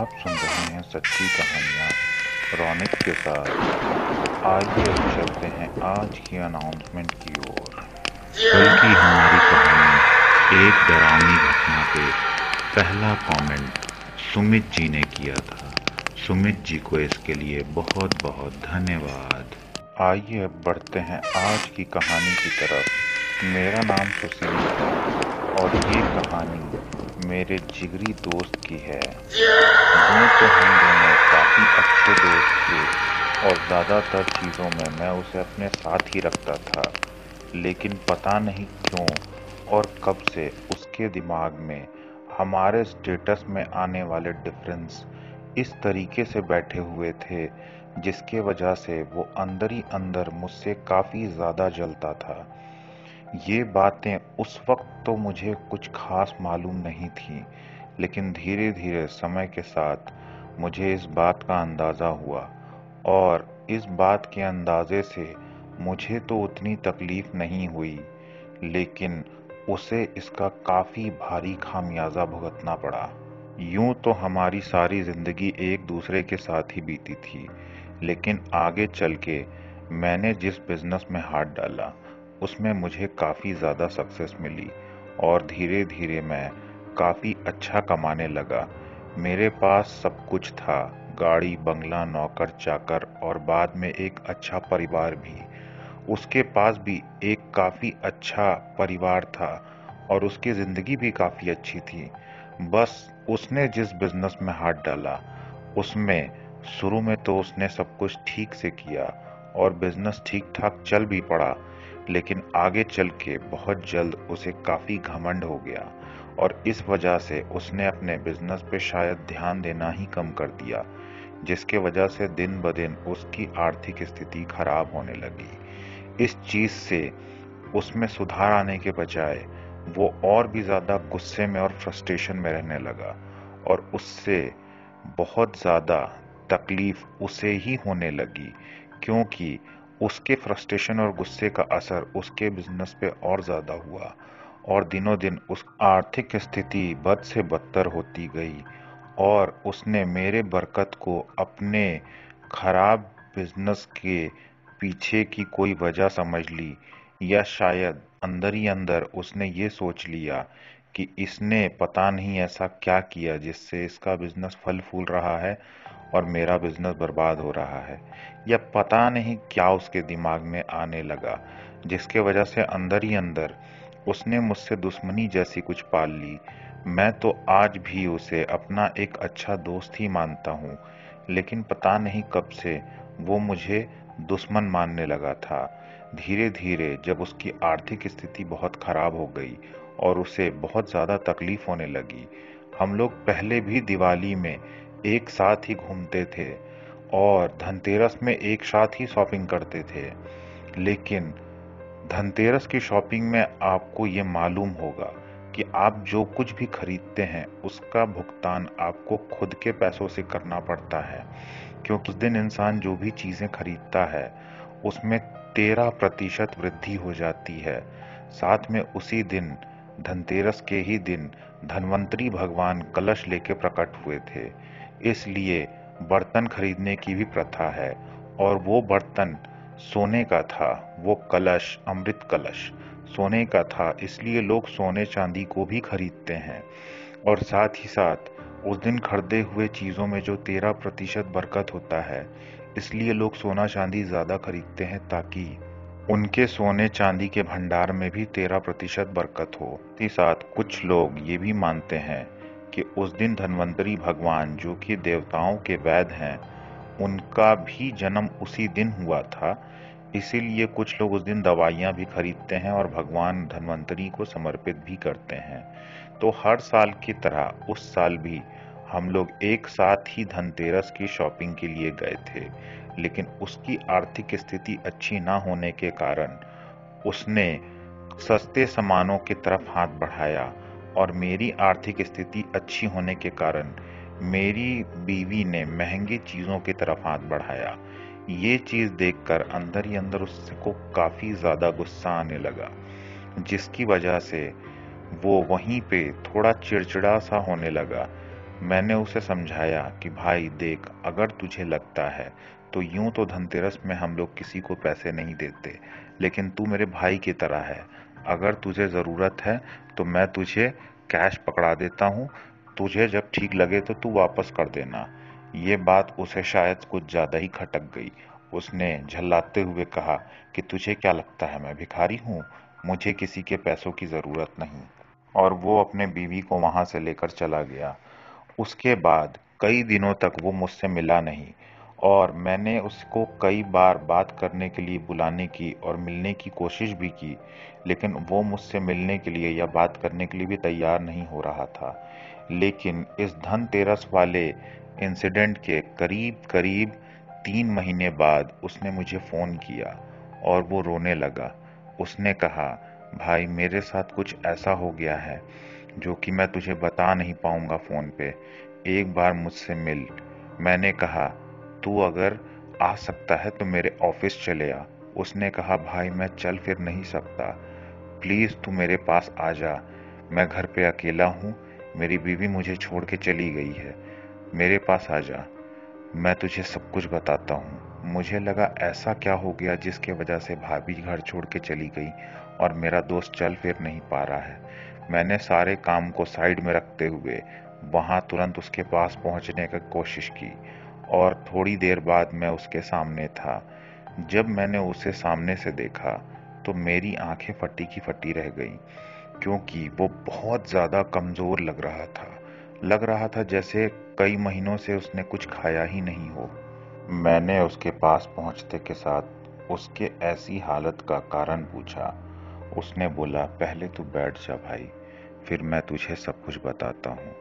आप सुन रहे हैं सच्ची कहानियाँ रौनक के साथ। आइए अब चलते हैं आज की अनाउंसमेंट की ओर। कल की हमारी कहानी एक डरावनी घटना पे पहला कमेंट सुमित जी ने किया था। सुमित जी को इसके लिए बहुत बहुत धन्यवाद। आइए अब बढ़ते हैं आज की कहानी की तरफ। मेरा नाम सुशील है और ये कहानी मेरे जिगरी दोस्त की है। यूं तो हम दोनों काफी अच्छे दोस्त थे और ज्यादातर चीजों में मैं उसे अपने साथ ही रखता था, लेकिन पता नहीं क्यों और कब से उसके दिमाग में हमारे स्टेटस में आने वाले डिफरेंस इस तरीके से बैठे हुए थे जिसके वजह से वो अंदर ही अंदर मुझसे काफी ज्यादा जलता था। ये बातें उस वक्त तो मुझे कुछ खास मालूम नहीं थी, लेकिन धीरे धीरे समय के साथ मुझे इस बात का अंदाजा हुआ और इस बात के अंदाजे से मुझे तो उतनी तकलीफ नहीं हुई, लेकिन उसे इसका काफी भारी खामियाजा भुगतना पड़ा। यूं तो हमारी सारी जिंदगी एक दूसरे के साथ ही बीती थी, लेकिन आगे चल के मैंने जिस बिजनेस में हाथ डाला उसमें मुझे काफी ज्यादा सक्सेस मिली और धीरे धीरे मैं काफी अच्छा कमाने लगा। मेरे पास सब कुछ था, गाड़ी, बंगला, नौकर चाकर और बाद में एक अच्छा परिवार भी। उसके पास भी एक काफी अच्छा परिवार था और उसकी जिंदगी भी काफी अच्छी थी। बस उसने जिस बिजनेस में हाथ डाला उसमें शुरू में तो उसने सब कुछ ठीक से किया और बिजनेस ठीक ठाक चल भी पड़ा, लेकिन आगे चल के बहुत जल्द उसे काफी घमंड हो गया और इस वजह से उसने अपने बिजनेस पे शायद ध्यान देना ही कम कर दिया, जिसके वजह से दिन ब दिन उसकी आर्थिक स्थिति खराब होने लगी। इस चीज से उसमें सुधार आने के बजाय वो और भी ज्यादा गुस्से में और फ्रस्ट्रेशन में रहने लगा और उससे बहुत ज्यादा तकलीफ उसे ही होने लगी, क्योंकि उसके फ्रस्ट्रेशन और गुस्से का असर उसके बिजनेस पे और ज्यादा हुआ और दिनों दिन उस आर्थिक स्थिति बद से बदतर होती गई और उसने मेरे बरकत को अपने खराब बिजनेस के पीछे की कोई वजह समझ ली, या शायद अंदर ही अंदर उसने ये सोच लिया कि इसने पता नहीं ऐसा क्या किया जिससे इसका बिजनेस फल फूल रहा है और मेरा बिजनेस बर्बाद हो रहा है, या पता नहीं क्या उसके दिमाग में आने लगा जिसके वजह से अंदर ही अंदर उसने मुझसे दुश्मनी जैसी कुछ पाल ली। मैं तो आज भी उसे अपना एक अच्छा दोस्त ही मानता हूँ, लेकिन पता नहीं कब से वो मुझे दुश्मन मानने लगा था। धीरे धीरे जब उसकी आर्थिक स्थिति बहुत खराब हो गई और उसे बहुत ज्यादा तकलीफ होने लगी, हम लोग पहले भी दिवाली में एक साथ ही घूमते थे और धनतेरस में एक साथ ही शॉपिंग करते थे, लेकिन धनतेरस की शॉपिंग में आपको ये मालूम होगा कि आप जो कुछ भी खरीदते हैं उसका भुगतान आपको खुद के पैसों से करना पड़ता है, क्योंकि उस दिन इंसान जो भी चीजें खरीदता है उसमें 13% वृद्धि हो जाती है। साथ में उसी दिन धनतेरस के ही दिन धन्वंतरी भगवान कलश लेके प्रकट हुए थे, इसलिए बर्तन खरीदने की भी प्रथा है और वो बर्तन सोने का था। वो कलश, अमृत कलश सोने का था, इसलिए लोग सोने चांदी को भी खरीदते हैं और साथ ही साथ उस दिन खरीदे हुए चीजों में जो 13% बरकत होता है, इसलिए लोग सोना चांदी ज्यादा खरीदते हैं ताकि उनके सोने चांदी के भंडार में भी 13% बरकत हो। साथ ही साथ कुछ लोग ये भी मानते हैं कि उस दिन धन्वंतरी भगवान, जो कि देवताओं के वैद्य हैं, उनका भी जन्म उसी दिन हुआ था, इसीलिए कुछ लोग उस दिन दवाइयाँ भी खरीदते हैं और भगवान धन्वंतरी को समर्पित भी करते हैं। तो हर साल की तरह उस साल भी हम लोग एक साथ ही धनतेरस की शॉपिंग के लिए गए थे, लेकिन उसकी आर्थिक स्थिति अच्छी ना होने के कारण उसने सस्ते सामानों की तरफ हाथ बढ़ाया और मेरी आर्थिक स्थिति अच्छी होने के कारण मेरी बीवी ने महंगी चीजों की तरफ हाथ बढ़ाया। ये चीज देखकर अंदर ही अंदर उसको काफी ज्यादा गुस्सा आने लगा, जिसकी वजह से वो वहीं पे थोड़ा चिड़चिड़ा सा होने लगा। मैंने उसे समझाया कि भाई देख, अगर तुझे लगता है तो यूं तो धनतेरस में हम लोग किसी को पैसे नहीं देते, लेकिन तू मेरे भाई की तरह है। अगर तुझे ज़रूरत है तो मैं तुझे कैश पकड़ा देता हूँ, तुझे जब ठीक लगे तो तू वापस कर देना। ये बात उसे शायद कुछ ज़्यादा ही खटक गई। उसने झल्लाते हुए कहा कि तुझे क्या लगता है मैं भिखारी हूँ? मुझे किसी के पैसों की ज़रूरत नहीं। और वो अपने बीवी को वहां से लेकर चला गया। उसके बाद कई दिनों तक वो मुझसे मिला नहीं, और मैंने उसको कई बार बात करने के लिए बुलाने की और मिलने की कोशिश भी की, लेकिन वो मुझसे मिलने के लिए या बात करने के लिए भी तैयार नहीं हो रहा था। लेकिन इस धनतेरस वाले इंसिडेंट के करीब करीब 3 महीने बाद उसने मुझे फ़ोन किया और वो रोने लगा। उसने कहा, भाई मेरे साथ कुछ ऐसा हो गया है जो कि मैं तुझे बता नहीं पाऊंगा फ़ोन पे, एक बार मुझसे मिल। मैंने कहा, तू अगर आ सकता है तो मेरे ऑफिस चले आ। उसने कहा, भाई मैं चल फिर नहीं सकता, प्लीज़ तू मेरे पास आ जा। मैं घर पे अकेला हूँ, मेरी बीवी मुझे छोड़ के चली गई है, मेरे पास आ जा, मैं तुझे सब कुछ बताता हूँ। मुझे लगा ऐसा क्या हो गया जिसके वजह से भाभी घर छोड़ के चली गई और मेरा दोस्त चल फिर नहीं पा रहा है। मैंने सारे काम को साइड में रखते हुए वहां तुरंत उसके पास पहुंचने की कोशिश की, और थोड़ी देर बाद मैं उसके सामने था। जब मैंने उसे सामने से देखा तो मेरी आंखें फटी की फटी रह गईं, क्योंकि वो बहुत ज़्यादा कमज़ोर लग रहा था। लग रहा था जैसे कई महीनों से उसने कुछ खाया ही नहीं हो। मैंने उसके पास पहुंचते के साथ उसके ऐसी हालत का कारण पूछा। उसने बोला, पहले तू बैठ जा भाई, फिर मैं तुझे सब कुछ बताता हूँ।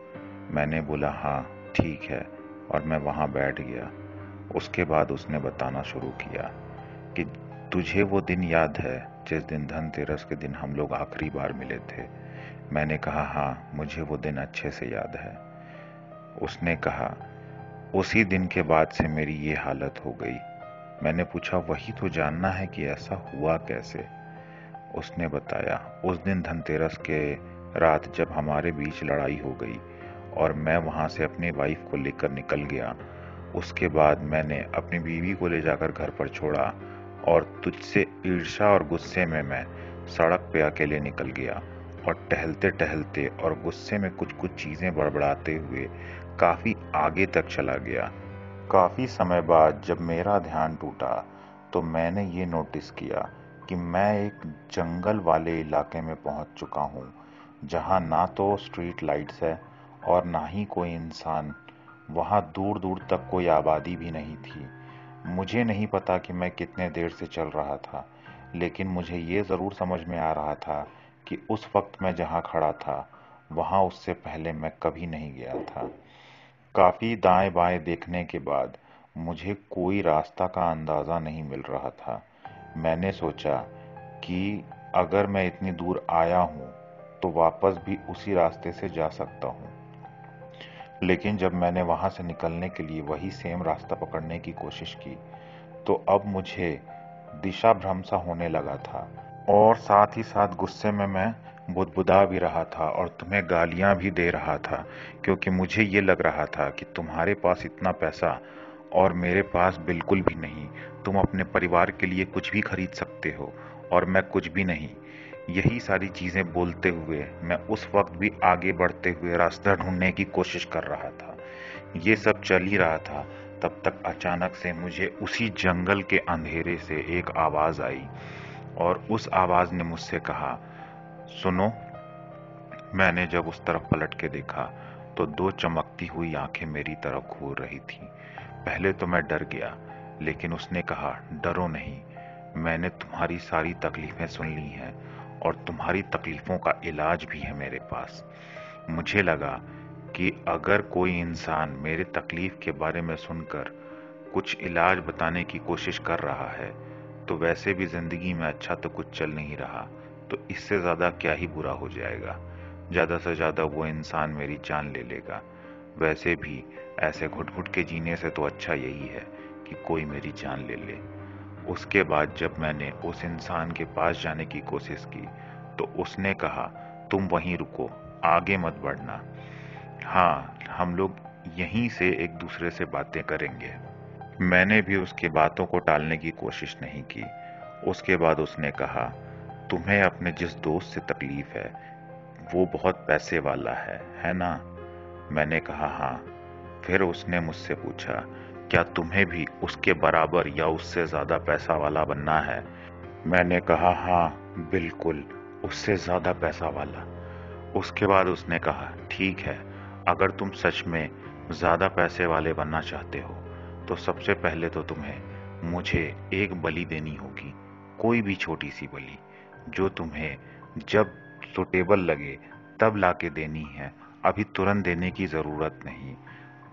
मैंने बोला, हाँ ठीक है, और मैं वहाँ बैठ गया। उसके बाद उसने बताना शुरू किया कि तुझे वो दिन याद है जिस दिन धनतेरस के दिन हम लोग आखिरी बार मिले थे? मैंने कहा, हाँ मुझे वो दिन अच्छे से याद है। उसने कहा, उसी दिन के बाद से मेरी ये हालत हो गई। मैंने पूछा, वही तो जानना है कि ऐसा हुआ कैसे? उसने बताया, उस दिन धनतेरस के रात जब हमारे बीच लड़ाई हो गई और मैं वहां से अपनी वाइफ को लेकर निकल गया, उसके बाद मैंने अपनी बीवी को ले जाकर घर पर छोड़ा और तुझसे ईर्ष्या और गुस्से में मैं सड़क पे अकेले निकल गया, और टहलते टहलते और गुस्से में कुछ कुछ चीजें बड़बड़ाते हुए काफी आगे तक चला गया। काफी समय बाद जब मेरा ध्यान टूटा तो मैंने ये नोटिस किया कि मैं एक जंगल वाले इलाके में पहुंच चुका हूँ, जहाँ ना तो स्ट्रीट लाइट्स है और ना ही कोई इंसान। वहाँ दूर दूर तक कोई आबादी भी नहीं थी। मुझे नहीं पता कि मैं कितने देर से चल रहा था, लेकिन मुझे ये ज़रूर समझ में आ रहा था कि उस वक्त मैं जहाँ खड़ा था वहाँ उससे पहले मैं कभी नहीं गया था। काफी दाएं बाएं देखने के बाद मुझे कोई रास्ता का अंदाजा नहीं मिल रहा था। मैंने सोचा कि अगर मैं इतनी दूर आया हूं तो वापस भी उसी रास्ते से जा सकता हूं, लेकिन जब मैंने वहां से निकलने के लिए वही सेम रास्ता पकड़ने की कोशिश की तो अब मुझे दिशा भ्रम सा होने लगा था, और साथ ही साथ गुस्से में मैं बुदबुदा भी रहा था और तुम्हें गालियां भी दे रहा था, क्योंकि मुझे ये लग रहा था कि तुम्हारे पास इतना पैसा और मेरे पास बिल्कुल भी नहीं। तुम अपने परिवार के लिए कुछ भी खरीद सकते हो और मैं कुछ भी नहीं। यही सारी चीजें बोलते हुए मैं उस वक्त भी आगे बढ़ते हुए रास्ता ढूंढने की कोशिश कर रहा था। ये सब चल ही रहा था, तब तक अचानक से मुझे उसी जंगल के अंधेरे से एक आवाज आई, और उस आवाज ने मुझसे कहा, सुनो। मैंने जब उस तरफ पलट के देखा तो दो चमकती हुई आंखें मेरी तरफ घूर रही थीं। पहले तो मैं डर गया, लेकिन उसने कहा, डरो नहीं, मैंने तुम्हारी सारी तकलीफें सुन ली हैं और तुम्हारी तकलीफों का इलाज भी है मेरे पास। मुझे लगा कि अगर कोई इंसान मेरे तकलीफ के बारे में सुनकर कुछ इलाज बताने की कोशिश कर रहा है तो वैसे भी जिंदगी में अच्छा तो कुछ चल नहीं रहा, तो इससे ज्यादा क्या ही बुरा हो जाएगा। ज्यादा से ज्यादा वो इंसान मेरी जान ले लेगा। वैसे भी ऐसे घुट घुट के जीने से तो अच्छा यही है कि कोई मेरी जान ले ले। उसके बाद जब मैंने उस इंसान के पास जाने की कोशिश की तो उसने कहा, तुम वहीं रुको, आगे मत बढ़ना। हाँ, हम लोग यहीं से एक दूसरे से बातें करेंगे। मैंने भी उसकी बातों को टालने की कोशिश नहीं की। उसके बाद उसने कहा, तुम्हें अपने जिस दोस्त से तकलीफ है वो बहुत पैसे वाला है ना? मैंने कहा हाँ। फिर उसने मुझसे पूछा, क्या तुम्हें भी उसके बराबर या उससे ज्यादा पैसा वाला बनना है? मैंने कहा हाँ, बिल्कुल, उससे ज्यादा पैसा वाला। उसके बाद उसने कहा, ठीक है, अगर तुम सच में ज्यादा पैसे वाले बनना चाहते हो तो सबसे पहले तो तुम्हें मुझे एक बलि देनी होगी, कोई भी छोटी सी बलि, जो तुम्हें जब सुटेबल लगे तब लाके देनी है, अभी तुरंत देने की जरूरत नहीं।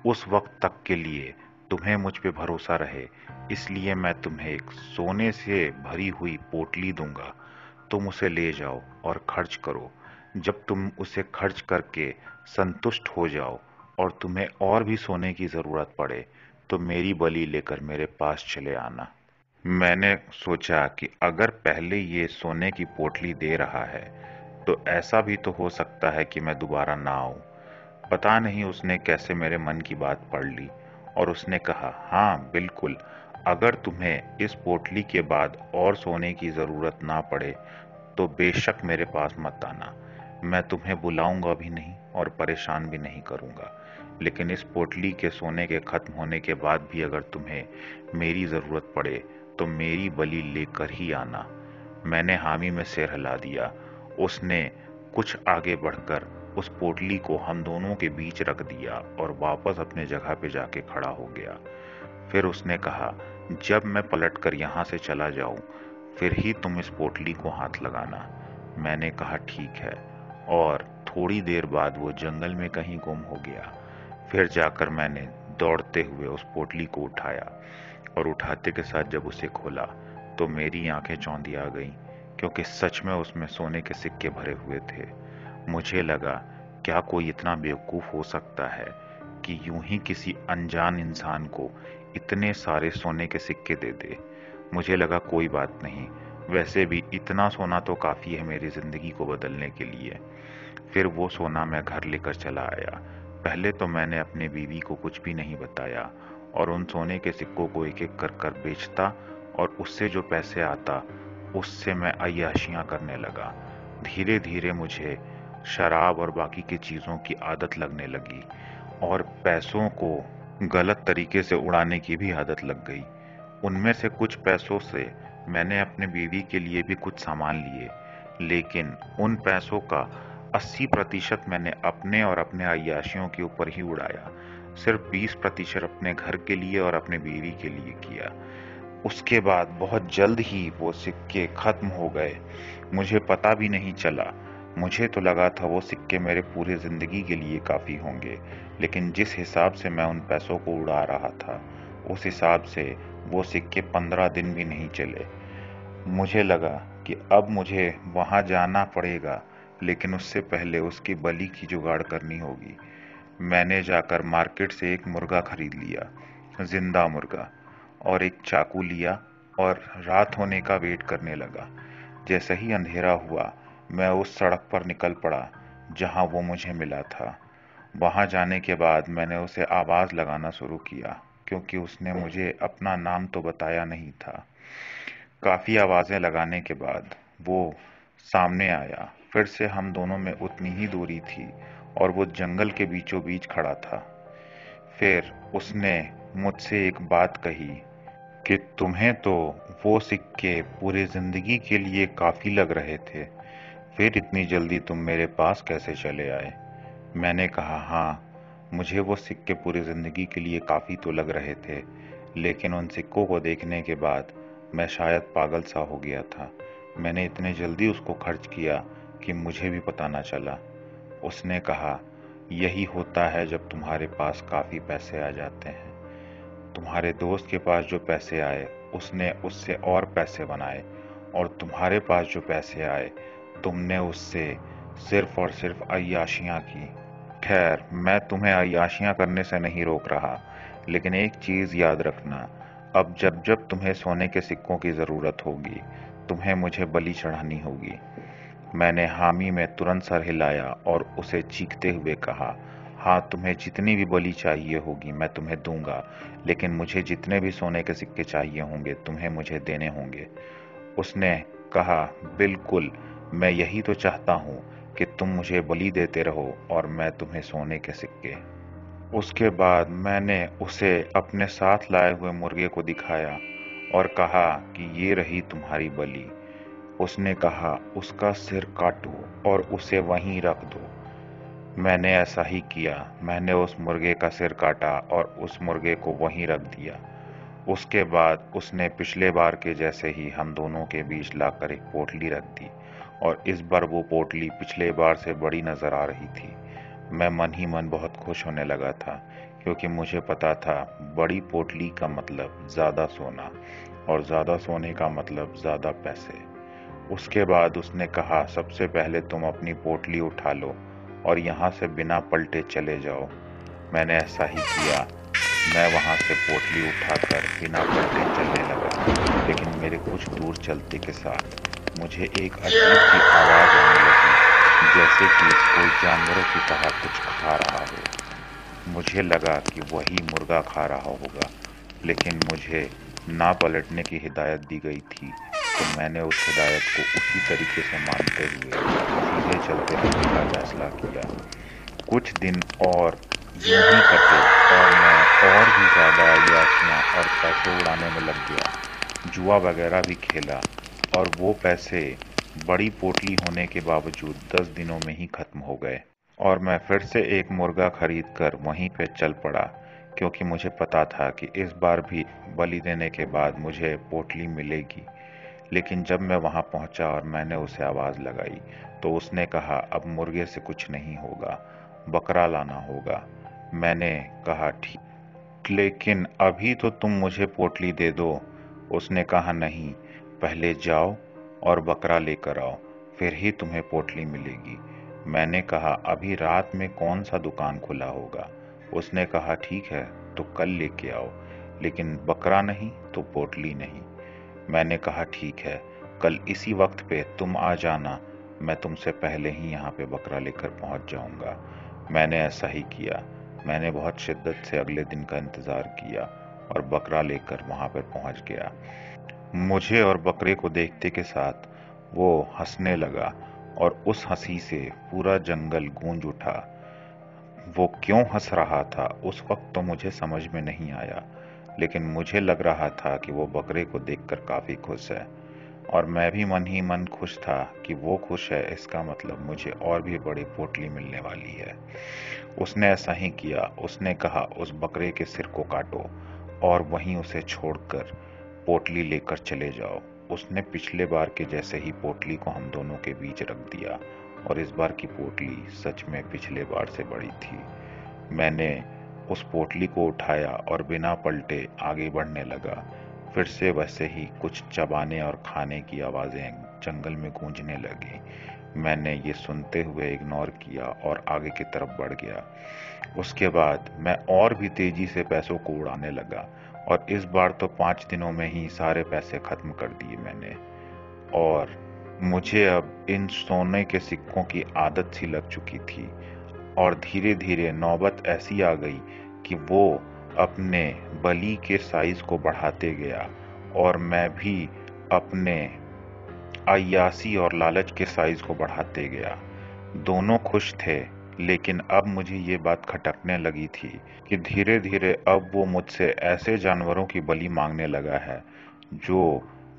उस वक्त तक के लिए तुम्हें मुझ पे भरोसा रहे, इसलिए मैं तुम्हें एक सोने से भरी हुई पोटली दूंगा। तुम उसे ले जाओ और खर्च करो। जब तुम उसे खर्च करके संतुष्ट हो जाओ और तुम्हें और भी सोने की जरूरत पड़े तो मेरी बलि लेकर मेरे पास चले आना। मैंने सोचा कि अगर पहले ये सोने की पोटली दे रहा है तो ऐसा भी तो हो सकता है कि मैं दोबारा ना आऊं। पता नहीं उसने कैसे मेरे मन की बात पढ़ ली और उसने कहा, हाँ बिल्कुल, अगर तुम्हें इस पोटली के बाद और सोने की जरूरत ना पड़े तो बेशक मेरे पास मत आना। मैं तुम्हें बुलाऊंगा भी नहीं और परेशान भी नहीं करूंगा, लेकिन इस पोटली के सोने के खत्म होने के बाद भी अगर तुम्हें मेरी जरूरत पड़े तो मेरी बलि लेकर ही आना। मैंने हामी में सिर हिला दिया। उसने कुछ आगे बढ़कर उस पोटली को हम दोनों के बीच रख दिया और वापस अपने जगह पे जाके खड़ा हो गया। फिर उसने कहा, जब मैं पलटकर यहाँ से चला जाऊं फिर ही तुम इस पोटली को हाथ लगाना। मैंने कहा ठीक है, और थोड़ी देर बाद वो जंगल में कहीं गुम हो गया। फिर जाकर मैंने दौड़ते हुए उस पोटली को उठाया और उठाते के साथ जब उसे खोला तो मेरी आंखें चौंधी आ गईं, क्योंकि सच में उसमें सोने के सिक्के भरे हुए थे। मुझे लगा, क्या कोई इतना बेवकूफ हो सकता है कि यूं ही किसी अनजान इंसान को इतने सारे सोने के सिक्के दे दे। मुझे लगा कोई बात नहीं, वैसे भी इतना सोना तो काफी है मेरी जिंदगी को बदलने के लिए। फिर वो सोना मैं घर लेकर चला आया। पहले तो मैंने अपने बीवी को कुछ भी नहीं बताया और उन सोने के सिक्कों को एक एक कर कर बेचता और उससे जो पैसे आता उससे मैं अय्याशियां करने लगा। धीरे धीरे मुझे शराब और बाकी की चीजों की आदत लगने लगी और पैसों को गलत तरीके से उड़ाने की भी आदत लग गई। उनमें से कुछ पैसों से मैंने अपने बीवी के लिए भी कुछ सामान लिए, लेकिन उन पैसों का 80% मैंने अपने और अपने अय्याशियों के ऊपर ही उड़ाया। सिर्फ 20% अपने घर के लिए और अपने बीवी के लिए किया। उसके बाद बहुत जल्द ही वो सिक्के खत्म हो गए। मुझे पता भी नहीं चला। मुझे तो लगा था वो सिक्के मेरे पूरे जिंदगी के लिए काफी होंगे, लेकिन जिस हिसाब से मैं उन पैसों को उड़ा रहा था उस हिसाब से वो सिक्के 15 दिन भी नहीं चले। मुझे लगा कि अब मुझे वहां जाना पड़ेगा, लेकिन उससे पहले उसकी बलि की जुगाड़ करनी होगी। मैंने जाकर मार्केट से एक मुर्गा खरीद लिया, जिंदा मुर्गा, और एक चाकू लिया और रात होने का वेट करने लगा। जैसे ही अंधेरा हुआ मैं उस सड़क पर निकल पड़ा जहां वो मुझे मिला था। वहां जाने के बाद मैंने उसे आवाज लगाना शुरू किया, क्योंकि उसने मुझे अपना नाम तो बताया नहीं था। काफी आवाजें लगाने के बाद वो सामने आया। फिर से हम दोनों में उतनी ही दूरी थी और वो जंगल के बीचों बीच खड़ा था। फिर उसने मुझसे एक बात कही कि तुम्हें तो वो सिक्के पूरी जिंदगी के लिए काफी लग रहे थे, फिर इतनी जल्दी तुम मेरे पास कैसे चले आए? मैंने कहा हाँ, मुझे वो सिक्के पूरी जिंदगी के लिए काफी तो लग रहे थे, लेकिन उन सिक्कों को देखने के बाद मैं शायद पागल सा हो गया था। मैंने इतने जल्दी उसको खर्च किया कि मुझे भी पता न चला। उसने कहा, यही होता है जब तुम्हारे पास काफी पैसे आ जाते हैं। तुम्हारे दोस्त के पास जो पैसे आए उसने उससे और पैसे बनाए, और तुम्हारे पास जो पैसे आए तुमने उससे सिर्फ और सिर्फ अय्याशियां की। खैर, मैं तुम्हें अय्याशियां करने से नहीं रोक रहा, लेकिन एक चीज याद रखना, अब जब जब तुम्हें सोने के सिक्कों की जरूरत होगी तुम्हें मुझे बलि चढ़ानी होगी। मैंने हामी में तुरंत सर हिलाया और उसे चीखते हुए कहा, हाँ, तुम्हें जितनी भी बलि चाहिए होगी मैं तुम्हें दूंगा, लेकिन मुझे जितने भी सोने के सिक्के चाहिए होंगे तुम्हें मुझे देने होंगे। उसने कहा, बिल्कुल, मैं यही तो चाहता हूँ कि तुम मुझे बलि देते रहो और मैं तुम्हें सोने के सिक्के। उसके बाद मैंने उसे अपने साथ लाए हुए मुर्गे को दिखाया और कहा कि ये रही तुम्हारी बलि। उसने कहा, उसका सिर काटो और उसे वहीं रख दो। मैंने ऐसा ही किया। मैंने उस मुर्गे का सिर काटा और उस मुर्गे को वहीं रख दिया। उसके बाद उसने पिछले बार के जैसे ही हम दोनों के बीच लाकर एक पोटली रख दी, और इस बार वो पोटली पिछले बार से बड़ी नजर आ रही थी। मैं मन ही मन बहुत खुश होने लगा था, क्योंकि मुझे पता था बड़ी पोटली का मतलब ज्यादा सोना, और ज्यादा सोने का मतलब ज्यादा पैसे। उसके बाद उसने कहा, सबसे पहले तुम अपनी पोटली उठा लो और यहाँ से बिना पलटे चले जाओ। मैंने ऐसा ही किया। मैं वहां से पोटली उठाकर बिना पलटे चलने लगा, लेकिन मेरे कुछ दूर चलते के साथ मुझे एक अजीब सी आवाज आने लगी, जैसे कि कोई जानवरों की तरह कुछ खा रहा हो। मुझे लगा कि वही मुर्गा खा रहा होगा, लेकिन मुझे ना पलटने की हिदायत दी गई थी, तो मैंने उस हिदायत को उसी तरीके से मानते हुए सीधे चलते रहने का फैसला किया। कुछ दिन और यूं ही कटे और मैं और भी ज्यादा अय्याशियां और पैसे उड़ाने में लग गया। जुआ वगैरह भी खेला, और वो पैसे बड़ी पोटली होने के बावजूद 10 दिनों में ही खत्म हो गए। और मैं फिर से एक मुर्गा खरीद कर वहीं पे चल पड़ा, क्योंकि मुझे पता था कि इस बार भी बलि देने के बाद मुझे पोटली मिलेगी। लेकिन जब मैं वहां पहुंचा और मैंने उसे आवाज लगाई, तो उसने कहा, अब मुर्गे से कुछ नहीं होगा, बकरा लाना होगा। मैंने कहा, ठीक, लेकिन अभी तो तुम मुझे पोटली दे दो। उसने कहा, नहीं, पहले जाओ और बकरा लेकर आओ, फिर ही तुम्हें पोटली मिलेगी। मैंने कहा, अभी रात में कौन सा दुकान खुला होगा। उसने कहा, ठीक है, तो कल लेके आओ, लेकिन बकरा नहीं तो पोटली नहीं। मैंने कहा, ठीक है, कल इसी वक्त पे तुम आ जाना, मैं तुमसे पहले ही यहाँ पे बकरा लेकर पहुंच जाऊंगा। मैंने ऐसा ही किया। मैंने बहुत शिद्दत से अगले दिन का इंतजार किया और बकरा लेकर वहां पर पहुंच गया। मुझे और बकरे को देखते के साथ वो हंसने लगा, और उस हंसी से पूरा जंगल गूंज उठा। वो क्यों हंस रहा था उस वक्त तो मुझे समझ में नहीं आया, लेकिन मुझे लग रहा था कि वो बकरे को देखकर काफी खुश है, और मैं भी मन ही मन खुश था कि वो खुश है, इसका मतलब मुझे और भी बड़ी पोटली मिलने वाली है। उसने ऐसा ही किया। उसने कहा, उस बकरे के सिर को काटो और वहीं उसे छोड़कर पोटली लेकर चले जाओ। उसने पिछले बार के जैसे ही पोटली को हम दोनों के बीच रख दिया, और इस बार की पोटली सच में पिछले बार से बड़ी थी। मैंने उस पोटली को उठाया और बिना पलटे आगे बढ़ने लगा। फिर से वैसे ही कुछ चबाने और खाने की आवाजें जंगल में गूंजने लगी। मैंने ये सुनते हुए इग्नोर किया और आगे की तरफ बढ़ गया। उसके बाद मैं और भी तेजी से पैसों को उड़ाने लगा, और इस बार तो 5 दिनों में ही सारे पैसे खत्म कर दिए मैंने। और मुझे अब इन सोने के सिक्कों की आदत सी लग चुकी थी, और धीरे धीरे नौबत ऐसी आ गई कि वो अपने बलि के साइज को बढ़ाते गया, और मैं भी अपने अय्यासी और लालच के साइज को बढ़ाते गया। दोनों खुश थे, लेकिन अब मुझे ये बात खटकने लगी थी कि धीरे धीरे अब वो मुझसे ऐसे जानवरों की बलि मांगने लगा है जो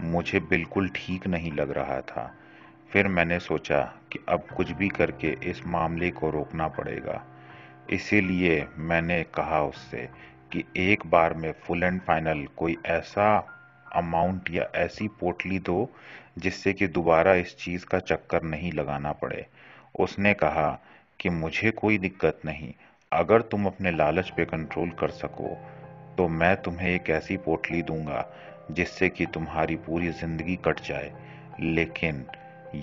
मुझे बिल्कुल ठीक नहीं लग रहा था। फिर मैंने सोचा कि अब कुछ भी करके इस मामले को रोकना पड़ेगा। इसीलिए मैंने कहा उससे कि एक बार में फुल एंड फाइनल कोई ऐसा अमाउंट या ऐसी पोटली दो जिससे कि दोबारा इस चीज का चक्कर नहीं लगाना पड़े। उसने कहा कि मुझे कोई दिक्कत नहीं, अगर तुम अपने लालच पे कंट्रोल कर सको तो मैं तुम्हें एक ऐसी पोटली दूंगा जिससे कि तुम्हारी पूरी जिंदगी कट जाए, लेकिन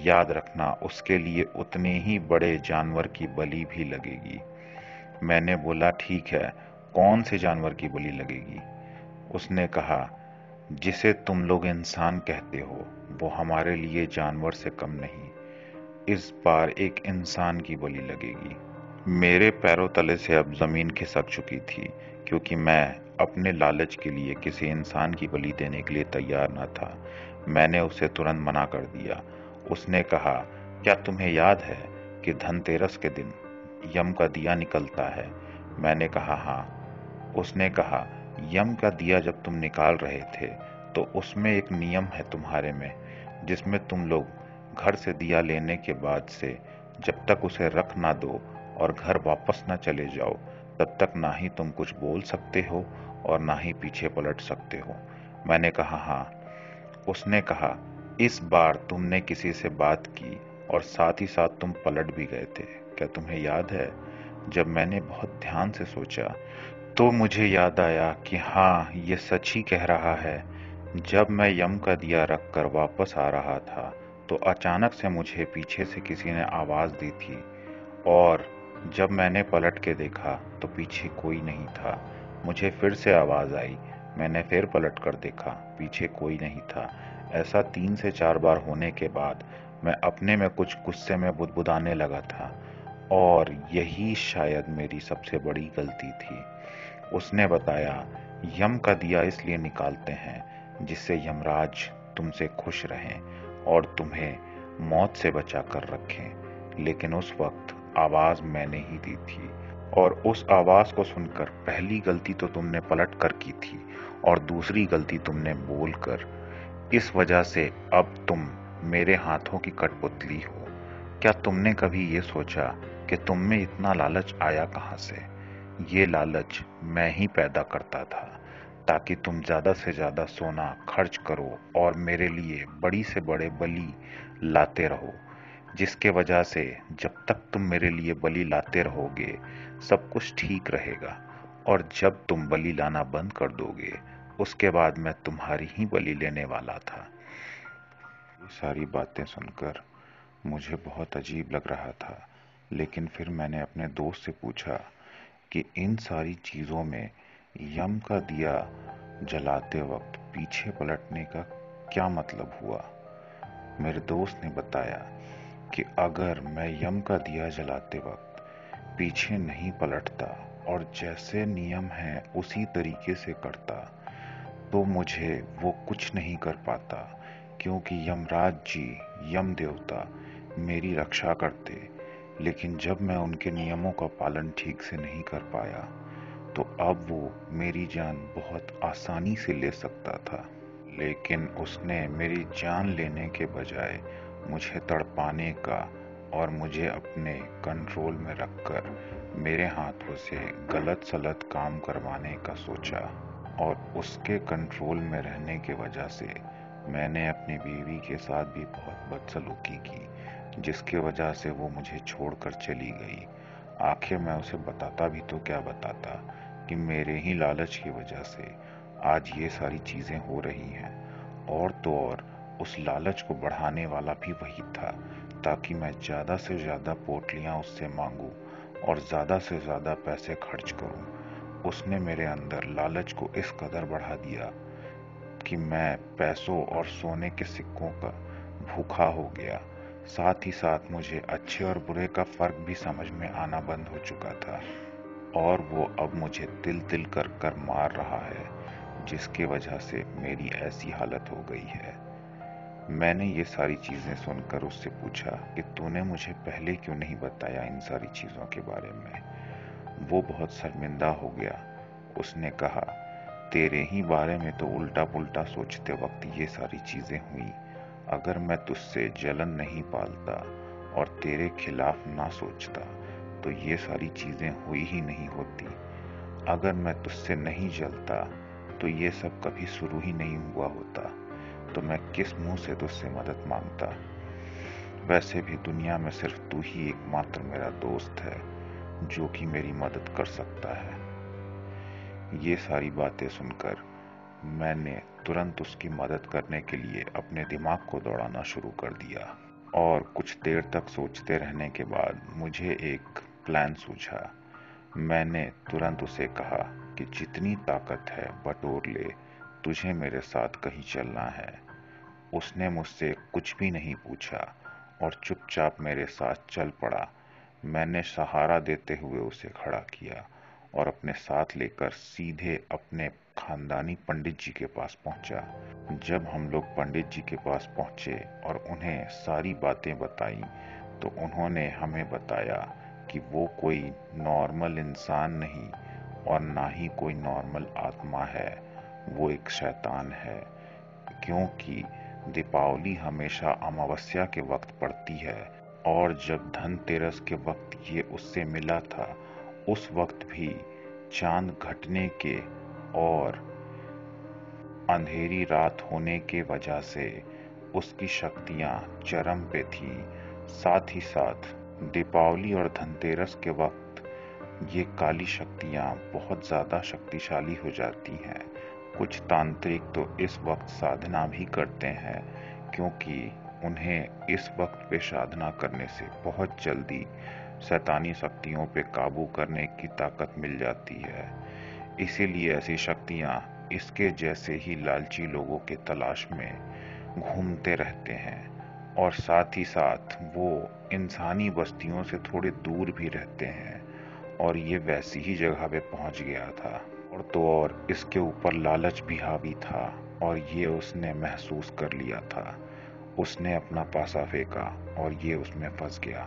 याद रखना उसके लिए उतने ही बड़े जानवर की बलि भी लगेगी। मैंने बोला, ठीक है, कौन से जानवर की बलि लगेगी? उसने कहा, जिसे तुम लोग इंसान कहते हो वो हमारे लिए जानवर से कम नहीं, इस बार एक इंसान की बलि लगेगी। मेरे पैरों तले से अब जमीन खिसक चुकी थी, क्योंकि मैं अपने लालच के लिए किसी इंसान की बलि देने के लिए तैयार न था। मैंने उसे तुरंत मना कर दिया। उसने कहा, क्या तुम्हें याद है कि धनतेरस के दिन यम का दिया निकलता है? मैंने कहा, हाँ। उसने कहा, यम का दिया जब तुम निकाल रहे थे तो उसमें एक नियम है तुम्हारे में, जिसमें तुम लोग घर से दिया लेने के बाद से जब तक उसे रख ना दो और घर वापस न चले जाओ, तब तक ना ही तुम कुछ बोल सकते हो और ना ही पीछे पलट सकते हो। मैंने कहा, हाँ। उसने कहा, इस बार तुमने किसी से बात की और साथ ही साथ तुम पलट भी गए थे, क्या तुम्हें याद है? जब मैंने बहुत ध्यान से सोचा तो मुझे याद आया कि हाँ, ये सच ही कह रहा है। जब मैं यम का दिया रखकर वापस आ रहा था तो अचानक से मुझे पीछे से किसी ने आवाज दी थी, और जब मैंने पलट के देखा तो पीछे कोई नहीं था। मुझे फिर से आवाज आई। मैंने फिर पलट कर देखा, पीछे कोई नहीं था। ऐसा 3 से 4 बार होने के बाद मैं अपने में कुछ गुस्से में बुदबुदाने लगा था, और यही शायद मेरी सबसे बड़ी गलती थी। उसने बताया, यम का दिया इसलिए निकालते हैं जिससे यमराज तुमसे खुश रहें और तुम्हें मौत से बचा कर रखें। लेकिन उस वक्त आवाज मैंने ही दी थी, और उस आवाज को सुनकर पहली गलती तो तुमने पलट कर की थी और दूसरी गलती तुमने बोलकर। इस वजह से अब तुम मेरे हाथों की कठपुतली हो। क्या तुमने कभी ये सोचा कि तुम में इतना लालच आया कहाँ से? ये लालच मैं ही पैदा करता था, ताकि तुम ज्यादा से ज्यादा सोना खर्च करो और मेरे लिए बड़ी से बड़े बलि लाते रहो, जिसके वजह से जब तक तुम मेरे लिए बलि लाते रहोगे सब कुछ ठीक रहेगा, और जब तुम बलि लाना बंद कर दोगे उसके बाद मैं तुम्हारी ही बलि लेने वाला था। ये सारी बातें सुनकर मुझे बहुत अजीब लग रहा था, लेकिन फिर मैंने अपने दोस्त से पूछा कि इन सारी चीज़ों में यम का दिया जलाते वक्त पीछे पलटने का क्या मतलब हुआ। मेरे दोस्त ने बताया कि अगर मैं यम का दिया जलाते वक्त पीछे नहीं पलटता और जैसे नियम है उसी तरीके से करता तो मुझे वो कुछ नहीं कर पाता, क्योंकि यमराज जी, यम देवता मेरी रक्षा करते। लेकिन जब मैं उनके नियमों का पालन ठीक से नहीं कर पाया तो अब वो मेरी जान बहुत आसानी से ले सकता था। लेकिन उसने मेरी जान लेने के बजाय मुझे तड़पाने का और मुझे अपने कंट्रोल में रखकर मेरे हाथों से गलत सलत काम करवाने का सोचा, और उसके कंट्रोल में रहने की वजह से मैंने अपनी बीवी के साथ भी बहुत बदसलूकी की, जिसकी वजह से वो मुझे छोड़कर चली गई। आखिर मैं उसे बताता भी तो क्या बताता कि मेरे ही लालच की वजह से आज ये सारी चीजें हो रही हैं, और तो और उस लालच को बढ़ाने वाला भी वही था, ताकि मैं ज्यादा से ज्यादा पोटलियां उससे मांगू और ज्यादा से ज्यादा पैसे खर्च करूं। उसने मेरे अंदर लालच को इस कदर बढ़ा दिया कि मैं पैसों और सोने के सिक्कों का भूखा हो गया। साथ ही साथ मुझे अच्छे और बुरे का फर्क भी समझ में आना बंद हो चुका था, और वो अब मुझे तिल तिल कर कर मार रहा है, जिसकी वजह से मेरी ऐसी हालत हो गई है। मैंने ये सारी चीजें सुनकर उससे पूछा कि तूने मुझे पहले क्यों नहीं बताया इन सारी चीजों के बारे में। वो बहुत शर्मिंदा हो गया। उसने कहा, तेरे ही बारे में तो उल्टा पुल्टा सोचते वक्त ये सारी चीजें हुई। अगर मैं तुझसे जलन नहीं पालता और तेरे खिलाफ ना सोचता तो ये सारी चीजें हुई ही नहीं होती। अगर मैं तुझसे नहीं जलता तो ये सब कभी शुरू ही नहीं हुआ होता। तो मैं किस मुंह से तुझसे मदद मांगता? वैसे भी दुनिया में सिर्फ तू ही एकमात्र मेरा दोस्त है जो कि मेरी मदद कर सकता है। ये सारी बातें सुनकर मैंने तुरंत उसकी मदद करने के लिए अपने दिमाग को दौड़ाना शुरू कर दिया, और कुछ देर तक सोचते रहने के बाद मुझे एक प्लान सूझा। मैंने तुरंत उसे कहा कि जितनी ताकत है बटोर ले, तुझे मेरे साथ कहीं चलना है। उसने मुझसे कुछ भी नहीं पूछा और चुपचाप मेरे साथ चल पड़ा। मैंने सहारा देते हुए उसे खड़ा किया और अपने साथ लेकर सीधे अपने खानदानी पंडित जी के पास पहुंचा। जब हम लोग पंडित जी के पास पहुंचे और उन्हें सारी बातें बताई तो उन्होंने हमें बताया कि वो कोई नॉर्मल इंसान नहीं और ना ही कोई नॉर्मल आत्मा है, वो एक शैतान है। क्योंकि दीपावली हमेशा अमावस्या के वक्त पड़ती है और जब धनतेरस के वक्त ये उससे मिला था, उस वक्त भी चांद घटने के और अंधेरी रात होने के वजह से उसकी शक्तियां चरम पे थी। साथ ही साथ दीपावली और धनतेरस के वक्त ये काली शक्तियां बहुत ज़्यादा शक्तिशाली हो जाती हैं। कुछ तांत्रिक तो इस वक्त साधना भी करते हैं, क्योंकि उन्हें इस वक्त पे साधना करने से बहुत जल्दी शैतानी शक्तियों पे काबू करने की ताकत मिल जाती है। इसीलिए ऐसी शक्तियां इसके जैसे ही लालची लोगों के तलाश में घूमते रहते हैं और साथ ही साथ वो इंसानी बस्तियों से थोड़े दूर भी रहते हैं। और ये वैसी ही जगह पे पहुंच गया था और तो और इसके ऊपर लालच भी हावी था और ये उसने महसूस कर लिया था। उसने अपना पासा फेंका और ये उसमें फंस गया।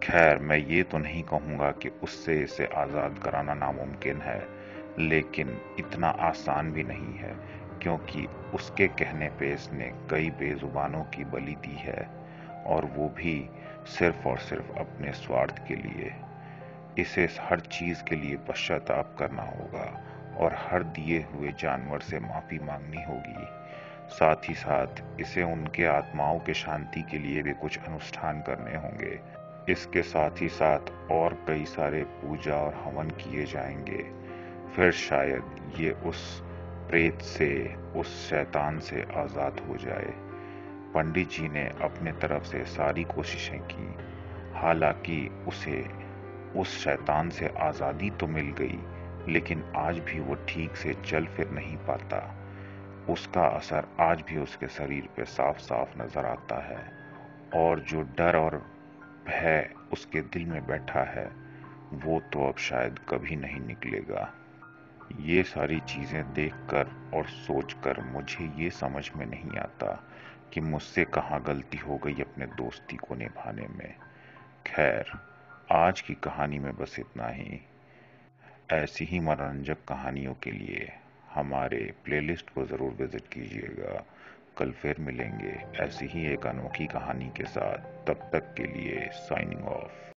खैर, मैं ये तो नहीं कहूँगा कि उससे इसे आज़ाद कराना नामुमकिन है, लेकिन इतना आसान भी नहीं है, क्योंकि उसके कहने पे इसने कई बेजुबानों की बलि दी है और वो भी सिर्फ और सिर्फ अपने स्वार्थ के लिए। इसे हर चीज के लिए पश्चाताप करना होगा और हर दिए हुए जानवर से माफी मांगनी होगी। साथ ही साथ इसे उनके आत्माओं के शांति के लिए भी कुछ अनुष्ठान करने होंगे। इसके साथ ही साथ और कई सारे पूजा और हवन किए जाएंगे। फिर शायद ये उस प्रेत से, उस शैतान से आजाद हो जाए। पंडित जी ने अपने तरफ से सारी कोशिशें की, हालांकि उसे उस शैतान से आजादी तो मिल गई, लेकिन आज भी वो ठीक से चल फिर नहीं पाता। उसका असर आज भी उसके शरीर पे साफ साफ नजर आता है और जो डर और भय उसके दिल में बैठा है, वो तो अब शायद कभी नहीं निकलेगा। ये सारी चीजें देखकर और सोचकर मुझे ये समझ में नहीं आता कि मुझसे कहाँ गलती हो गई अपने दोस्ती को निभाने में। खैर, आज की कहानी में बस इतना ही। ऐसी ही मनोरंजक कहानियों के लिए हमारे प्लेलिस्ट को ज़रूर विज़िट कीजिएगा। कल फिर मिलेंगे ऐसी ही एक अनोखी कहानी के साथ। तब तक के लिए साइनिंग ऑफ।